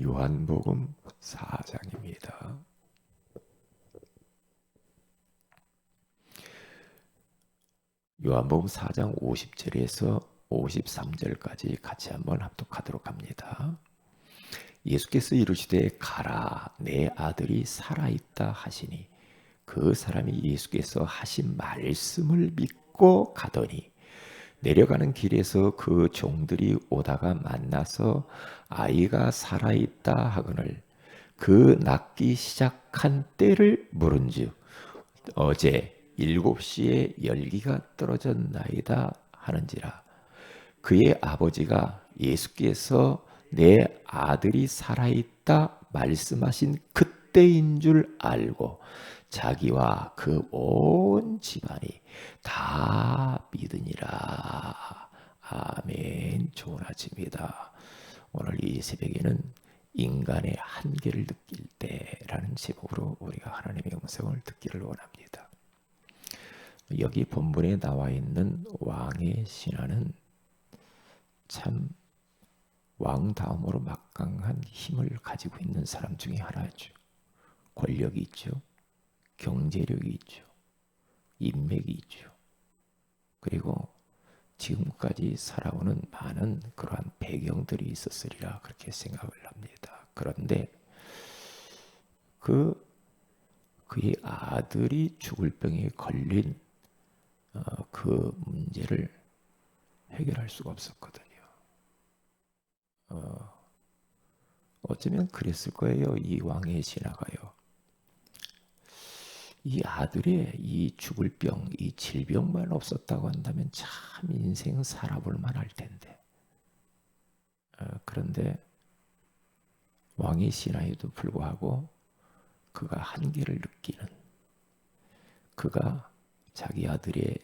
요한복음 4장입니다. 요한복음 4장 50절에서 53절까지 같이 한번 합독하도록 합니다. 예수께서 이르시되 가라 내 아들이 살아있다 하시니 그 사람이 예수께서 하신 말씀을 믿고 가더니 내려가는 길에서 그 종들이 오다가 만나서 아이가 살아있다 하거늘 그 낫기 시작한 때를 물은즉 어제 7시에 열기가 떨어졌나이다 하는지라. 그의 아버지가 예수께서 내 아들이 살아있다 말씀하신 그때인 줄 알고 자기와 그 온 집안이 다 믿으니라. 아멘. 좋은 아침입니다. 오늘 이 새벽에는 인간의 한계를 느낄 때라는 제목으로 우리가 하나님의 음성을 듣기를 원합니다. 여기 본문에 나와 있는 왕의 신하는 참 왕 다음으로 막강한 힘을 가지고 있는 사람 중에 하나죠. 권력이 있죠. 경제력이 있죠. 인맥이 있죠. 그리고 지금까지 살아오는 많은 그러한 배경들이 있었으리라 그렇게 생각을 합니다. 그런데 그의 아들이 죽을 병에 걸린 그 문제를 해결할 수가 없었거든요. 어쩌면 그랬을 거예요. 이 왕의 신하가요. 이 아들의 이 죽을 병, 이 질병만 없었다고 한다면 참 인생 살아볼 만할 텐데. 그런데 왕의 신하에도 불구하고 그가 한계를 느끼는, 그가 자기 아들의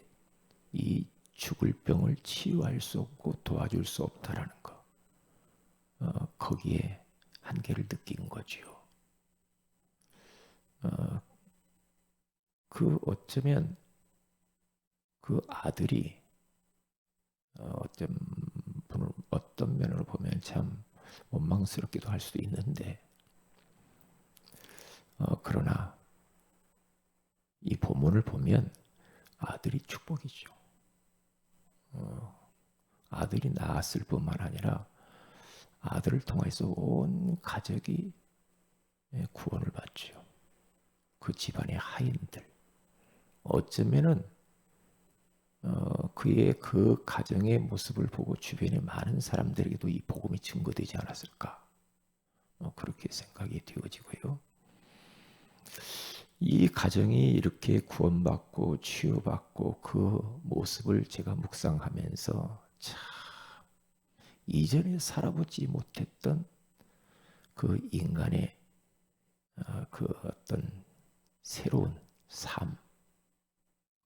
이 죽을 병을 치유할 수 없고 도와줄 수 없다라는 것, 거기에 한계를 느낀 거지요. 어쩌면 그 아들이 어떤 면으로 보면 참 원망스럽기도 할 수도 있는데, 그러나 이 본문을 보면 아들이 축복이죠. 아들이 낳았을 뿐만 아니라 아들을 통해서 온 가족이 구원을 받죠. 그 집안의 하인들, 어쩌면은 그의 그 가정의 모습을 보고 주변의 많은 사람들에게도 이 복음이 증거되지 않았을까, 그렇게 생각이 되어지고요. 이 가정이 이렇게 구원받고 치유받고 그 모습을 제가 묵상하면서 참 이전에 살아보지 못했던 그 인간의 그 어떤 새로운 삶,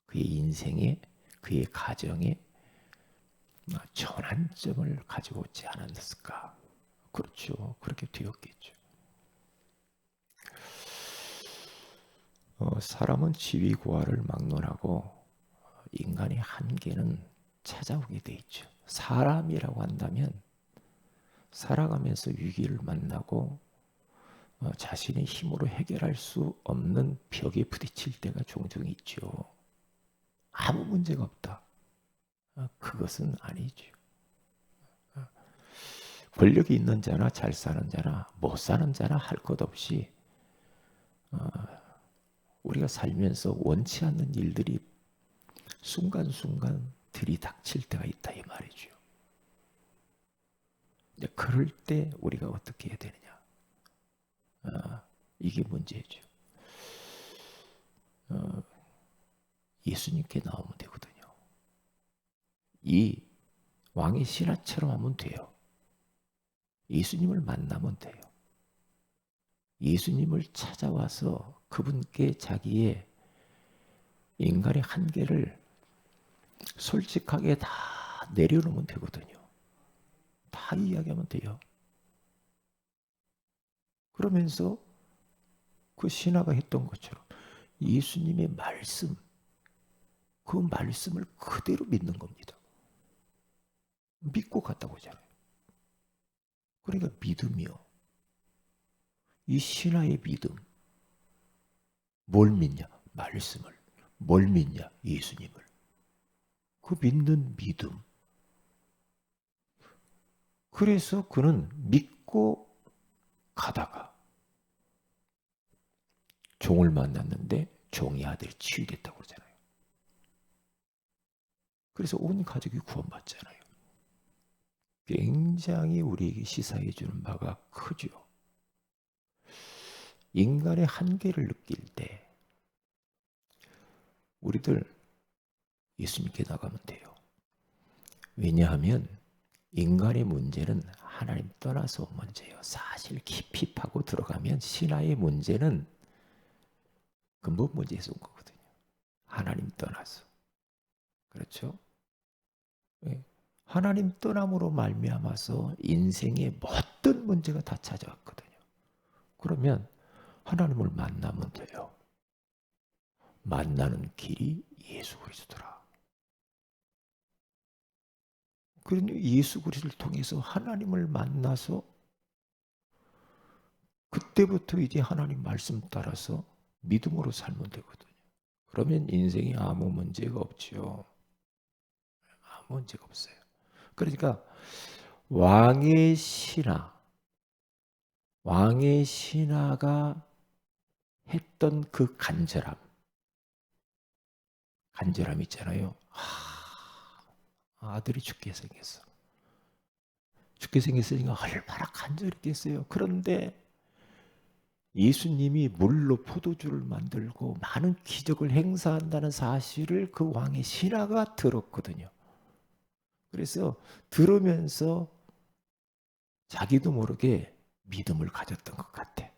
그의 인생에, 그의 가정에 전환점을 가지고 오지 않았을까. 그렇죠. 그렇게 되었겠죠. 사람은 지위고하를 막론하고 인간의 한계는 찾아오게 돼 있죠. 사람이라고 한다면 살아가면서 위기를 만나고 자신의 힘으로 해결할 수 없는 벽에 부딪힐 때가 종종 있죠. 아무 문제가 없다. 그것은 아니죠. 권력이 있는 자나 잘 사는 자나 못 사는 자나 할 것 없이 우리가 살면서 원치 않는 일들이 순간순간 들이닥칠 때가 있다 이 말이죠. 그럴 때 우리가 어떻게 해야 되느냐? 이게 문제죠. 예수님께 나오면 되거든요. 이 왕의 신하처럼 하면 돼요. 예수님을 만나면 돼요. 예수님을 찾아와서 그분께 자기의 인간의 한계를 솔직하게 다 내려놓으면 되거든요. 다 이야기하면 돼요. 그러면서 그 신하가 했던 것처럼 예수님의 말씀, 그 말씀을 그대로 믿는 겁니다. 믿고 갔다고 하잖아요. 그러니까 믿음이요. 이 신하의 믿음. 뭘 믿냐? 말씀을. 뭘 믿냐? 예수님을. 그 믿는 믿음. 그래서 그는 믿고 가다가 종을 만났는데 종의 아들이 치유됐다고 그러잖아요. 그래서 온 가족이 구원받잖아요. 굉장히 우리에게 시사해 주는 바가 크죠. 인간의 한계를 느낄 때 우리들 예수님께 나가면 돼요. 왜냐하면 인간의 문제는 하나님 떠나서 온 문제예요. 사실 깊이 파고 들어가면 신화의 문제는 근본 문제에서 온 거거든요. 하나님 떠나서. 그렇죠? 하나님 떠남으로 말미암아서 인생의 모든 문제가 다 찾아왔거든요. 그러면 하나님을 만나면 돼요. 만나는 길이 예수 그리스도라. 그러니 예수 그리스도를 통해서 하나님을 만나서 그때부터 이제 하나님 말씀 따라서 믿음으로 살면 되거든요. 그러면 인생에 아무 문제가 없죠. 아무 문제가 없어요. 그러니까 왕의 신하가 했던 그 간절함 있잖아요. 아들이 죽게 생겼어. 죽게 생겼으니까 얼마나 간절했겠어요. 그런데 예수님이 물로 포도주를 만들고 많은 기적을 행사한다는 사실을 그 왕의 신하가 들었거든요. 그래서 들으면서 자기도 모르게 믿음을 가졌던 것 같아.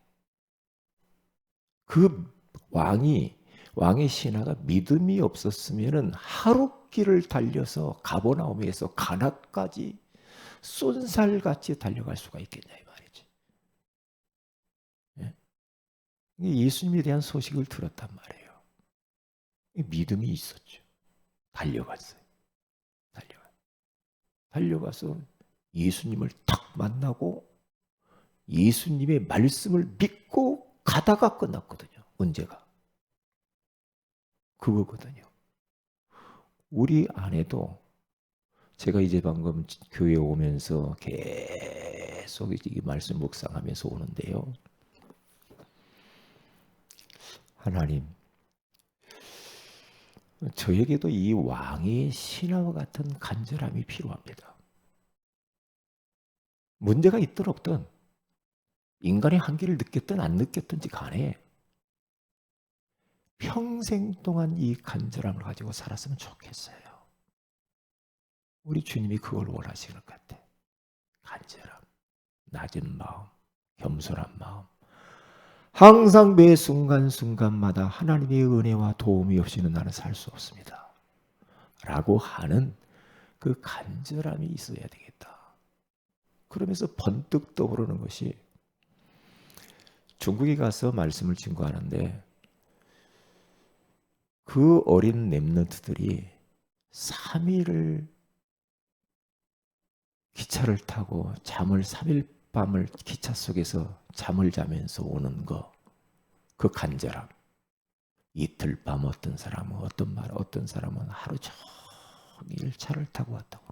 그 왕의 신하가 믿음이 없었으면 하루 길을 달려서 가버나움에서 가나까지 쏜살같이 달려갈 수가 있겠냐 이 말이지. 예? 예수님에 대한 소식을 들었단 말이에요. 믿음이 있었죠. 달려갔어요. 달려가서 예수님을 탁 만나고 예수님의 말씀을 믿고 가다가 끝났거든요. 문제가. 그거거든요. 우리 안에도 제가 이제 방금 교회에 오면서 계속 이 말씀 묵상하면서 오는데요. 하나님, 저에게도 이 왕의 신하와 같은 간절함이 필요합니다. 문제가 있든 없든 인간의 한계를 느꼈든 안 느꼈든지 간에 평생 동안 이 간절함을 가지고 살았으면 좋겠어요. 우리 주님이 그걸 원하시는 것 같아. 간절함, 낮은 마음, 겸손한 마음. 항상 매 순간순간마다 하나님의 은혜와 도움이 없이는 나는 살 수 없습니다. 라고 하는 그 간절함이 있어야 되겠다. 그러면서 번뜩 떠오르는 것이 중국에 가서 말씀을 증거하는데 그 어린 렘넌트들이 3일을 기차를 타고 잠을 3일 밤을 기차 속에서 잠을 자면서 오는 거, 그 간절함. 이틀 밤 어떤 사람은 어떤 사람은 하루 종일 차를 타고 왔다고.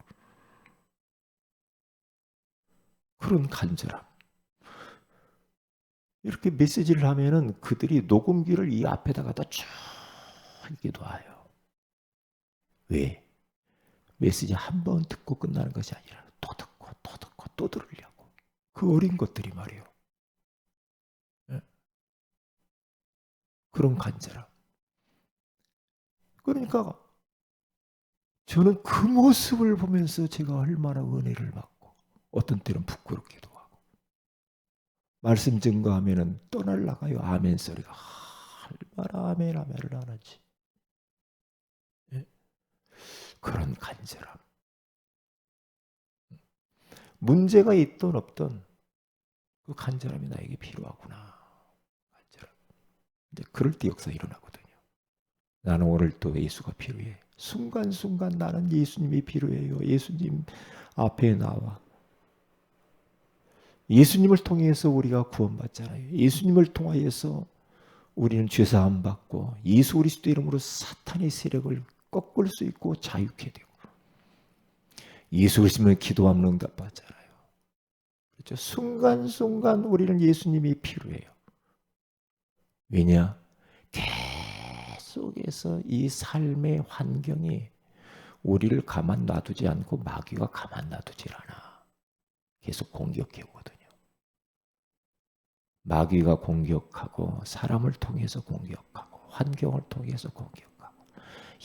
그런 간절함. 이렇게 메시지를 하면은 그들이 녹음기를 이 앞에다가다 쭉 이렇게 놔요. 왜? 메시지 한 번 듣고 끝나는 것이 아니라 또 듣고 또 듣고 또 들으려고. 그 어린 것들이 말이에요. 네? 그런 간절함. 그러니까 저는 그 모습을 보면서 제가 얼마나 은혜를 받고 어떤 때는 부끄럽기도 하고 말씀 증거하면은 떠날라가요. 아멘 소리가 얼마나 아멘을 안 하지. 네? 그런 간절함. 문제가 있든 없든 그 간절함이 나에게 필요하구나. 간절함. 근데 그럴 때 역사 일어나거든요. 나는 오늘 또 예수가 필요해. 순간순간 나는 예수님이 필요해요. 예수님 앞에 나와. 예수님을 통해서 우리가 구원받잖아요. 예수님을 통하여서 우리는 죄사함 받고 예수 그리스도 이름으로 사탄의 세력을 꺾을 수 있고 자유케 되고, 예수 그리스도는 기도하면 응답받잖아요. 그렇죠? 순간순간 우리는 예수님이 필요해요. 왜냐? 계속해서 이 삶의 환경이 우리를 가만 놔두지 않고 마귀가 가만 놔두질 않아. 계속 공격해 오거든요. 마귀가 공격하고 사람을 통해서 공격하고 환경을 통해서 공격하고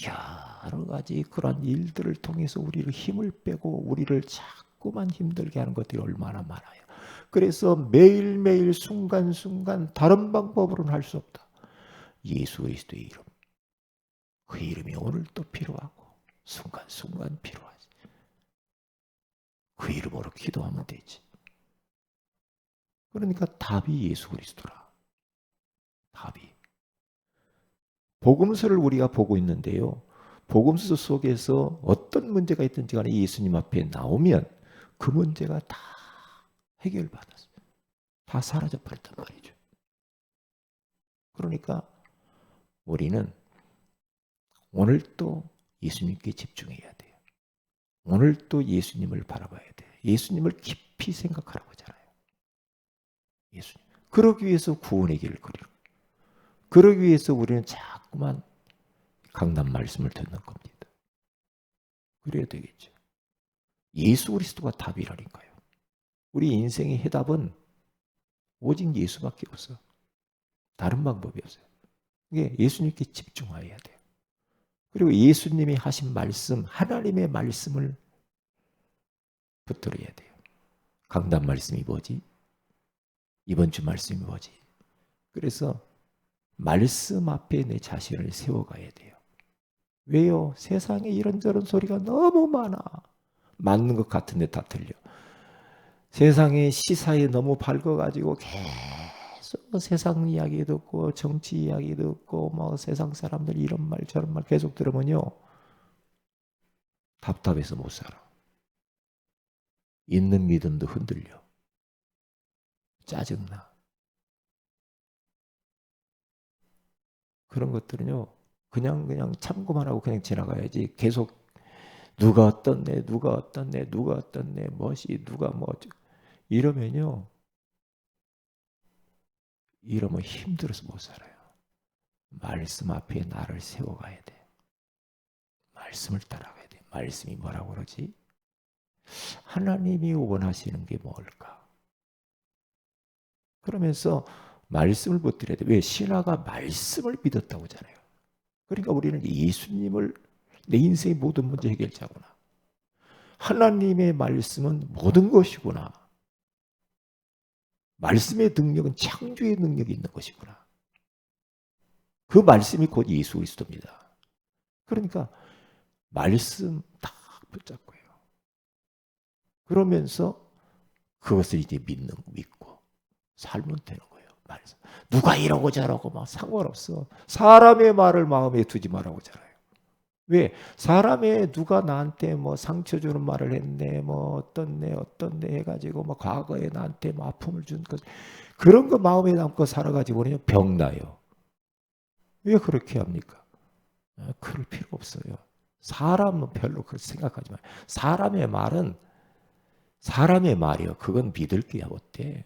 여러 가지 그런 일들을 통해서 우리를 힘을 빼고 우리를 자꾸만 힘들게 하는 것들이 얼마나 많아요. 그래서 매일매일 순간순간 다른 방법으로는 할 수 없다. 예수 그리스도의 이름, 그 이름이 오늘도 필요하고 순간순간 필요하지. 그 이름으로 기도하면 되지. 그러니까 답이 예수 그리스도라. 답이. 복음서를 우리가 보고 있는데요. 복음서 속에서 어떤 문제가 있든지 간에 예수님 앞에 나오면 그 문제가 다 해결받았어요. 다 사라져버렸단 말이죠. 그러니까 우리는 오늘 또 예수님께 집중해야 돼요. 오늘 또 예수님을 바라봐야 돼요. 예수님을 깊이 생각하라고 하잖아요. 예수님. 그러기 위해서 구원의 길을 걸으려. 그러기 위해서 우리는 자꾸만 강단 말씀을 듣는 겁니다. 그래야 되겠죠. 예수 그리스도가 답이라니까요. 우리 인생의 해답은 오직 예수밖에 없어. 다른 방법이 없어요. 이게 예수님께 집중해야 돼요. 그리고 예수님이 하신 말씀, 하나님의 말씀을 붙들어야 돼요. 강단 말씀이 뭐지? 이번 주 말씀이 뭐지? 그래서 말씀 앞에 내 자신을 세워가야 돼요. 왜요? 세상에 이런저런 소리가 너무 많아. 맞는 것 같은데 다 틀려. 세상의 시사에 너무 밝아가지고 계속 세상 이야기 듣고 정치 이야기 듣고 뭐 세상 사람들 이런 말 저런 말 계속 들으면요. 답답해서 못 살아. 있는 믿음도 흔들려. 짜증나. 그런 것들은요. 그냥 참고만 하고 그냥 지나가야지. 계속 누가 어떻네, 누가 어떻네, 누가 어떻네, 뭐시, 누가 뭐 이러면요. 이러면 힘들어서 못 살아요. 말씀 앞에 나를 세워가야 돼. 말씀을 따라가야 돼. 말씀이 뭐라고 그러지? 하나님이 원하시는 게 뭘까? 그러면서 말씀을 붙들어야 돼. 왜? 신하가 말씀을 믿었다고 하잖아요. 그러니까 우리는 예수님을 내 인생의 모든 문제 해결자구나. 하나님의 말씀은 모든 것이구나. 말씀의 능력은 창조의 능력이 있는 것이구나. 그 말씀이 곧 예수 그리스도입니다. 그러니까 말씀 딱 붙잡고요. 그러면서 그것을 이제 믿고 살면 되는 거예요. 말씀. 누가 이러고 저러고 막 상관없어. 사람의 말을 마음에 두지 말라고 하잖아요. 왜? 사람의 누가 나한테 뭐 상처 주는 말을 했네, 뭐 어떻네 해가지고 뭐 과거에 나한테 뭐 아픔을 준 것, 그런 거 마음에 담고 살아가지고는 병나요. 왜 그렇게 합니까? 그럴 필요 없어요. 사람은 별로 그렇게 생각하지 마요. 사람의 말이요. 그건 믿을 게 못돼.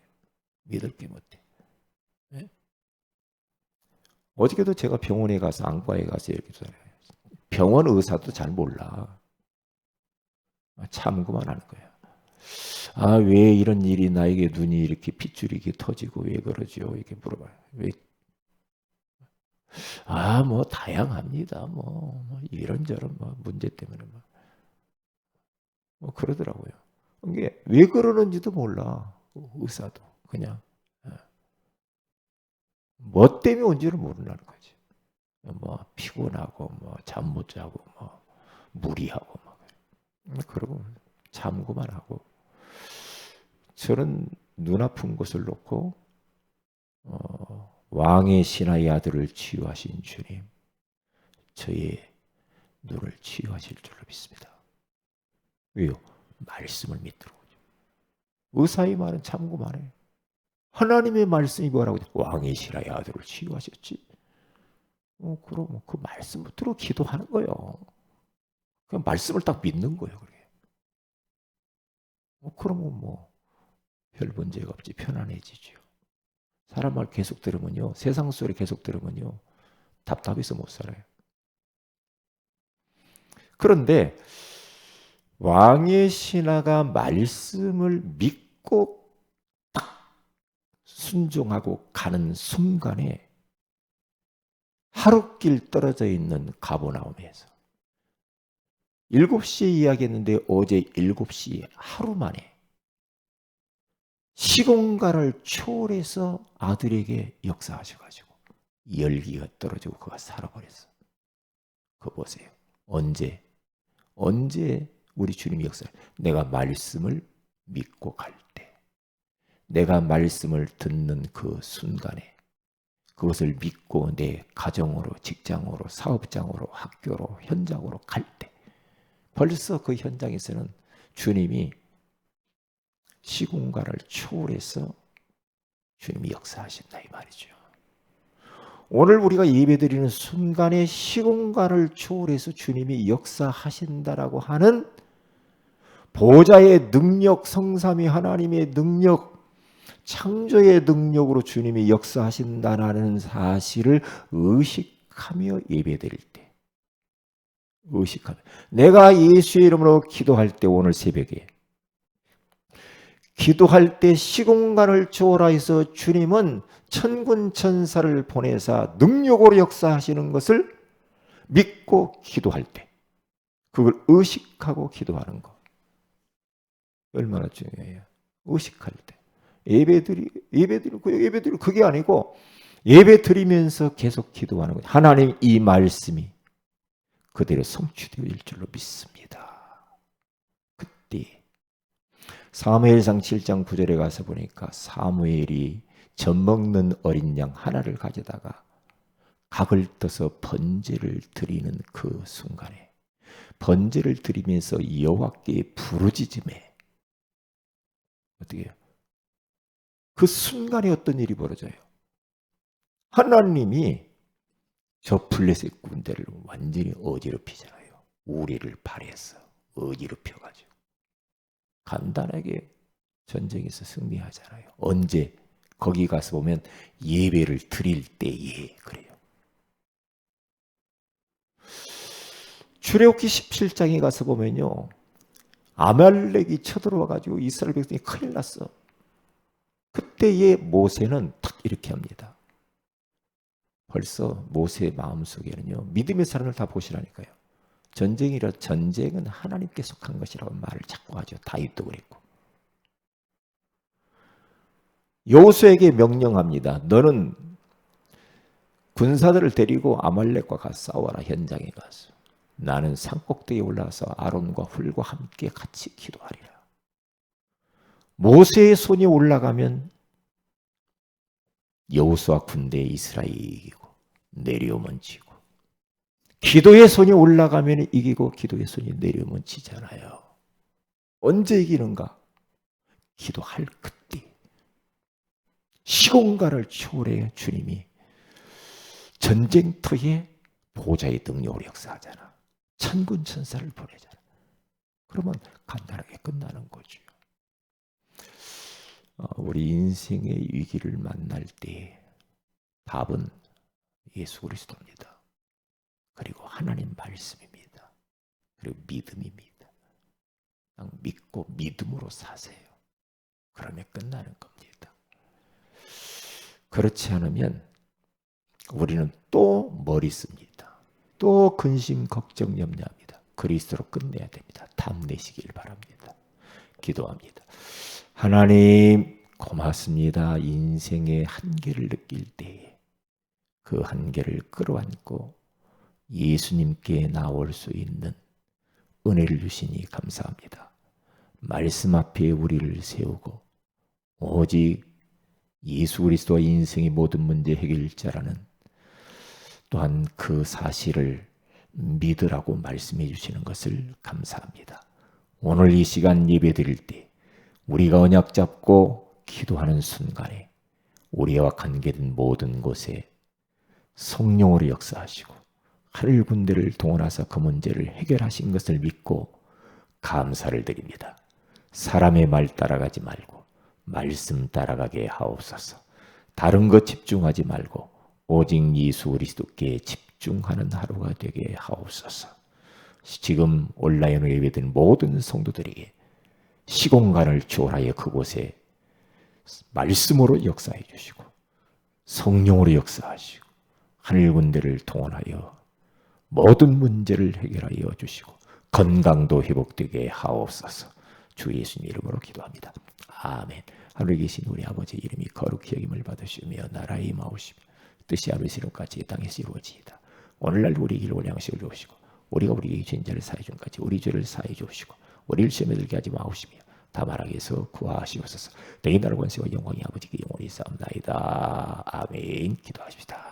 믿을 게 못돼. 네? 어저께도 제가 병원에 가서 안과에 가서 이렇게 병원 의사도 잘 몰라. 참고만 하는 거야. 아, 왜 이런 일이 나에게 눈이 이렇게 핏줄이 이렇게 터지고 왜 그러죠? 이렇게 물어봐요. 왜? 아, 뭐 다양합니다. 뭐 이런저런 뭐 문제 때문에 뭐 그러더라고요. 이게 왜 그러는지도 몰라. 의사도 그냥 뭐 때문에 온지를 모른다는 거지. 뭐 피곤하고 뭐 잠 못 자고 뭐 무리하고 막 그러고 참고만 하고. 저는 눈 아픈 곳을 놓고 왕의 신하의 아들을 치유하신 주님, 저의 눈을 치유하실 줄로 믿습니다. 왜요? 말씀을 믿도록. 의사의 말은 참고만 해. 하나님의 말씀이 뭐라고? 왕의 신하의 아들을 치유하셨지. 그럼 그 말씀 붙들어 기도하는 거예요. 그냥 말씀을 딱 믿는 거예요. 그게. 그러면 별 문제가 없지. 편안해지죠. 사람 말 계속 들으면요, 세상 소리 계속 들으면요, 답답해서 못 살아요. 그런데 왕의 신하가 말씀을 믿고 딱 순종하고 가는 순간에 하룻길 떨어져 있는 가버나움에서 7시에 이야기했는데 어제 7시 하루 만에 시공간을 초월해서 아들에게 역사하셔가지고 열기가 떨어지고 그가 살아버렸어. 그거 보세요. 언제 우리 주님이 역사? 내가 말씀을 믿고 갈 때, 내가 말씀을 듣는 그 순간에 그것을 믿고 내 가정으로, 직장으로, 사업장으로, 학교로, 현장으로 갈 때 벌써 그 현장에서는 주님이 시공간을 초월해서 주님이 역사하신다 이 말이죠. 오늘 우리가 예배드리는 순간에 시공간을 초월해서 주님이 역사하신다라고 하는 보좌의 능력, 성삼위 하나님의 능력, 창조의 능력으로 주님이 역사하신다는 사실을 의식하며 예배드릴 때, 의식하며 내가 예수의 이름으로 기도할 때 오늘 새벽에 기도할 때 시공간을 초월해서 주님은 천군 천사를 보내사 능력으로 역사하시는 것을 믿고 기도할 때, 그걸 의식하고 기도하는 것 얼마나 중요해요. 의식할 때 예배드리고 그게 아니고 예배드리면서 계속 기도하는 거예요. 하나님 이 말씀이 그대로 성취되어질 줄로 믿습니다. 그때 사무엘상 7장 9절에 가서 보니까 사무엘이 젖먹는 어린 양 하나를 가져다가 각을 떠서 번제를 드리는 그 순간에 번제를 드리면서 여호와께 부르짖음에 어떻게 해요? 그 순간에 어떤 일이 벌어져요? 하나님이 저 블레셋 군대를 완전히 어지럽히잖아요. 우리를 발해서 어지럽혀가지고 간단하게 전쟁에서 승리하잖아요. 언제? 거기 가서 보면 예배를 드릴 때에 그래요. 출애굽기 17장에 가서 보면요, 아말렉이 쳐들어와가지고 이스라엘 백성이 큰일 났어. 그때의 모세는 딱 이렇게 합니다. 벌써 모세의 마음속에는요, 믿음의 사람을 다 보시라니까요. 전쟁은 하나님께 속한 것이라고 말을 자꾸 하죠. 다윗도 그랬고. 여호수아에게 명령합니다. 너는 군사들을 데리고 아말렉과 가서 싸워라. 현장에 가서. 나는 산꼭대기에 올라가서 아론과 훌과 함께 같이 기도하리라. 모세의 손이 올라가면 여호수아 군대의 이스라엘이 이기고 내려오면 지고, 기도의 손이 올라가면 이기고 기도의 손이 내려오면 지잖아요. 언제 이기는가? 기도할 그때. 시공간을 초월해 주님이 전쟁터에 보좌의 능력으로 역사하잖아. 천군 천사를 보내잖아. 그러면 간단하게 끝나는 거죠. 우리 인생의 위기를 만날 때 답은 예수 그리스도입니다. 그리고 하나님 말씀입니다. 그리고 믿음입니다. 그냥 믿고 믿음으로 사세요. 그러면 끝나는 겁니다. 그렇지 않으면 우리는 또 머리 씁니다. 또 근심, 걱정, 염려합니다. 그리스도로 끝내야 됩니다. 답내시길 바랍니다. 기도합니다. 하나님 고맙습니다. 인생의 한계를 느낄 때에 그 한계를 끌어안고 예수님께 나올 수 있는 은혜를 주시니 감사합니다. 말씀 앞에 우리를 세우고 오직 예수 그리스도와 인생의 모든 문제 해결자라는 또한 그 사실을 믿으라고 말씀해 주시는 것을 감사합니다. 오늘 이 시간 예배 드릴 때 우리가 언약 잡고 기도하는 순간에 우리와 관계된 모든 곳에 성령으로 역사하시고 하늘 군대를 동원하사 그 문제를 해결하신 것을 믿고 감사를 드립니다. 사람의 말 따라가지 말고 말씀 따라가게 하옵소서. 다른 것 집중하지 말고 오직 예수 그리스도께 집중하는 하루가 되게 하옵소서. 지금 온라인으로 예배드린 모든 성도들에게 시공간을 초월하여 그곳에 말씀으로 역사해 주시고 성령으로 역사하시고 하늘 군대를 동원하여 모든 문제를 해결하여 주시고 건강도 회복되게 하옵소서. 주 예수님 이름으로 기도합니다. 아멘. 하늘에 계신 우리 아버지 이름이 거룩히 여김을 받으시며 나라의 임하옵시며 뜻이 하늘에서 이루같이 이 땅에서 이루어지이다. 오늘날 우리에게 일용할 양식을 주옵시고 우리가 우리에게 죄인 자를 사해 준 같이 우리 죄를 사해 주옵시고 우리를 시험에 들게 하지 마옵시며 다만 악에서 구하시옵소서. 너희 나라 권세와 영광이 아버지께 영원히 싸움나이다. 아멘. 기도하십시다.